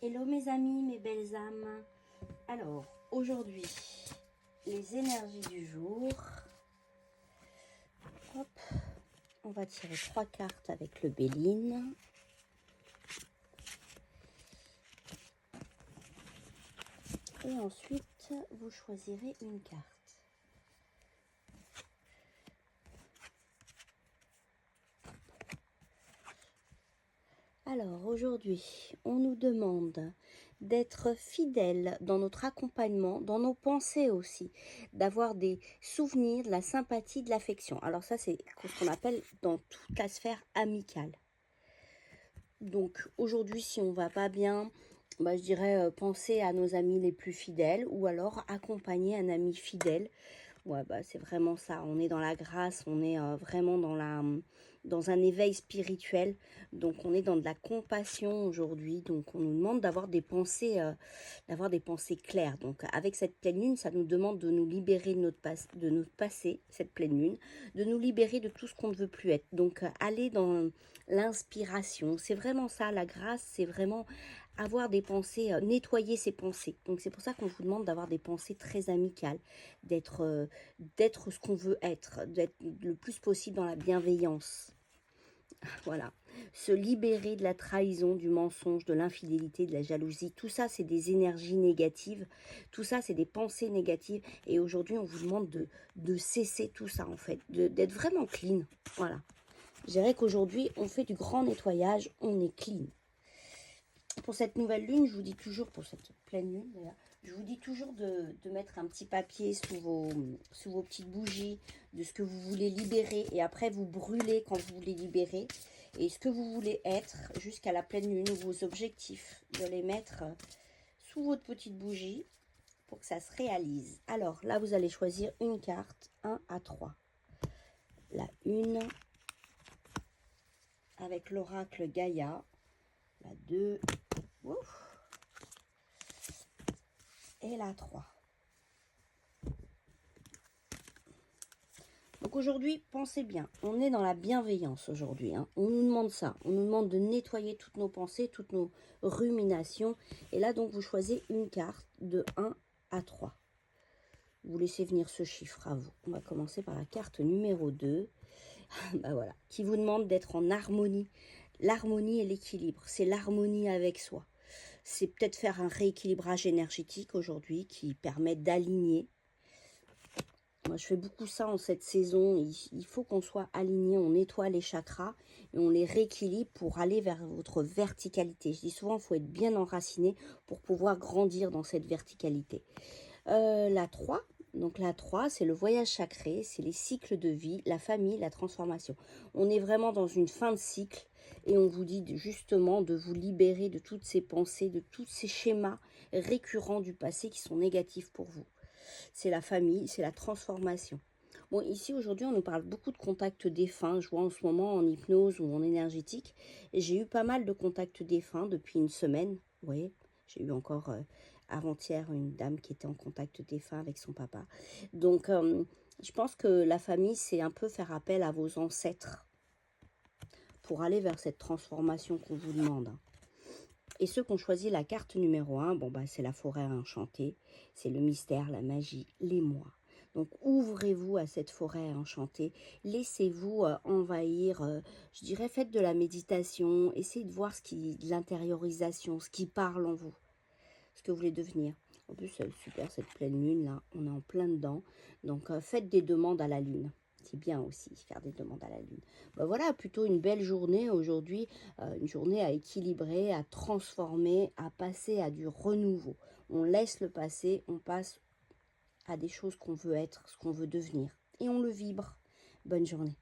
Hello mes amis, mes belles âmes. Alors, aujourd'hui, les énergies du jour. Hop, on va tirer 3 cartes avec le Béline. Et ensuite, vous choisirez une carte. Alors aujourd'hui, on nous demande d'être fidèle dans notre accompagnement, dans nos pensées aussi, d'avoir des souvenirs, de la sympathie, de l'affection. Alors ça, c'est ce qu'on appelle dans toute la sphère amicale. Donc aujourd'hui, si on va pas bien, je dirais penser à nos amis les plus fidèles ou alors accompagner un ami fidèle. Ouais, c'est vraiment ça. On est dans la grâce, on est vraiment dans un éveil spirituel. Donc, on est dans de la compassion aujourd'hui. Donc, on nous demande d'avoir des pensées claires. Donc, avec cette pleine lune, ça nous demande de nous libérer de notre passé, cette pleine lune, de nous libérer de tout ce qu'on ne veut plus être. Donc, aller dans l'inspiration. C'est vraiment ça, la grâce, c'est vraiment avoir des pensées, nettoyer ses pensées. Donc, c'est pour ça qu'on vous demande d'avoir des pensées très amicales, d'être ce qu'on veut être, d'être le plus possible dans la bienveillance. Voilà, se libérer de la trahison, du mensonge, de l'infidélité, de la jalousie, tout ça c'est des énergies négatives, tout ça c'est des pensées négatives et aujourd'hui on vous demande de cesser tout ça en fait, d'être vraiment clean, voilà. Je dirais qu'aujourd'hui on fait du grand nettoyage, on est clean. Pour cette nouvelle lune, je vous dis toujours, pour cette pleine lune d'ailleurs, je vous dis toujours de mettre un petit papier sous vos petites bougies de ce que vous voulez libérer et après vous brûlez quand vous voulez libérer et ce que vous voulez être jusqu'à la pleine lune ou vos objectifs, de les mettre sous votre petite bougie pour que ça se réalise. Alors là, vous allez choisir une carte 1 à 3. La 1 avec l'oracle Gaïa, la 2 et la 3. Donc aujourd'hui, pensez bien, on est dans la bienveillance aujourd'hui. On nous demande ça, on nous demande de nettoyer toutes nos pensées, toutes nos ruminations. Et là, donc, vous choisissez une carte de 1 à 3. Vous laissez venir ce chiffre à vous. On va commencer par la carte numéro 2. Voilà, qui vous demande d'être en harmonie. L'harmonie et l'équilibre, c'est l'harmonie avec soi. C'est peut-être faire un rééquilibrage énergétique aujourd'hui qui permet d'aligner. Moi, je fais beaucoup ça en cette saison. Il faut qu'on soit aligné, on nettoie les chakras et on les rééquilibre pour aller vers votre verticalité. Je dis souvent, il faut être bien enraciné pour pouvoir grandir dans cette verticalité. La 3, donc la 3, c'est le voyage sacré, c'est les cycles de vie, la famille, la transformation. On est vraiment dans une fin de cycle et on vous dit justement de vous libérer de toutes ces pensées, de tous ces schémas récurrents du passé qui sont négatifs pour vous. C'est la famille, c'est la transformation. Bon, ici, aujourd'hui, on nous parle beaucoup de contacts défunts. Je vois en ce moment en hypnose ou en énergétique. Et j'ai eu pas mal de contacts défunts depuis une semaine. Vous voyez, j'ai eu encore avant-hier une dame qui était en contact défunt avec son papa. Donc, je pense que la famille, c'est un peu faire appel à vos ancêtres pour aller vers cette transformation qu'on vous demande. Et ceux qui ont choisi la carte numéro 1, c'est la forêt enchantée, c'est le mystère, la magie, l'émoi. Donc ouvrez-vous à cette forêt enchantée, laissez-vous envahir, je dirais faites de la méditation, essayez de voir de l'intériorisation, ce qui parle en vous, ce que vous voulez devenir. En plus, c'est super cette pleine lune là, on est en plein dedans, donc faites des demandes à la lune. C'est bien aussi, faire des demandes à la lune. Voilà, plutôt une belle journée aujourd'hui, une journée à équilibrer, à transformer, à passer à du renouveau. On laisse le passé, on passe à des choses qu'on veut être, ce qu'on veut devenir. Et on le vibre. Bonne journée.